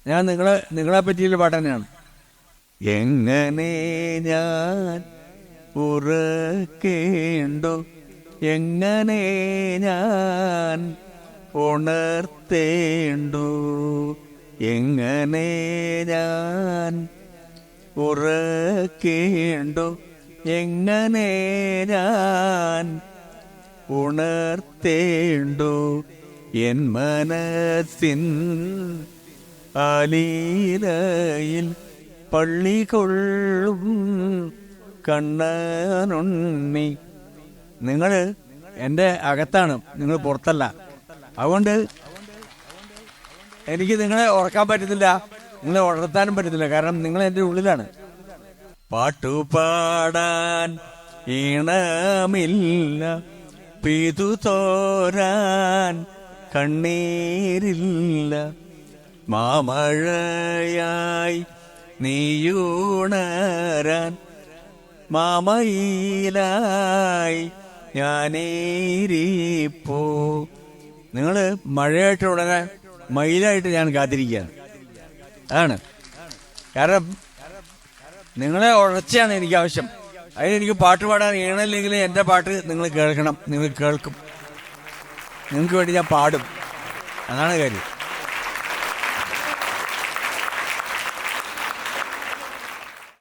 ഞാൻ നിങ്ങളെ പറ്റിയുള്ള പാട്ട് തന്നെയാണ്. എങ്ങനെ ഞാൻ ഉറക്കേണ്ടോ, എങ്ങനെ ഞാൻ ഉണർത്തേണ്ടോ, എങ്ങനെ ഞാൻ ഉറക്കേണ്ടോ, എങ്ങനെ ഞാൻ ഉണർത്തേണ്ടോ, എൻ മനസ്സിൻ ആലീലയിൽ പള്ളി കൊള്ളും കണ്ണനുണ്ണി. നിങ്ങൾ എൻ്റെ അകത്താണ്, നിങ്ങൾ പുറത്തല്ല. അതുകൊണ്ട് എനിക്ക് നിങ്ങളെ ഉറക്കാൻ പറ്റുന്നില്ല, നിങ്ങളെ ഉണർത്താനും പറ്റുന്നില്ല. കാരണം നിങ്ങൾ എൻ്റെ ഉള്ളിലാണ്. പാട്ടുപാടാൻ ഈണമില്ല, പിതു തോരാൻ കണ്ണീരില്ല, മാമഴയായി നീയുണരാൻ മാമയിലായി ഞാനേരിപ്പോ. നിങ്ങൾ മഴയായിട്ട് ഉടനെ മയിലായിട്ട് ഞാൻ കാത്തിരിക്കുകയാണ്. അതാണ് കാരണം നിങ്ങളെ ഉറച്ചയാണ് എനിക്ക് ആവശ്യം. അതിനെനിക്ക് പാട്ട് പാടാൻ ഈണമില്ലെങ്കിൽ എൻ്റെ പാട്ട് നിങ്ങൾ കേൾക്കണം, നിങ്ങൾ കേൾക്കും, നിങ്ങൾക്ക് വേണ്ടി ഞാൻ പാടും. അതാണ് കാര്യം.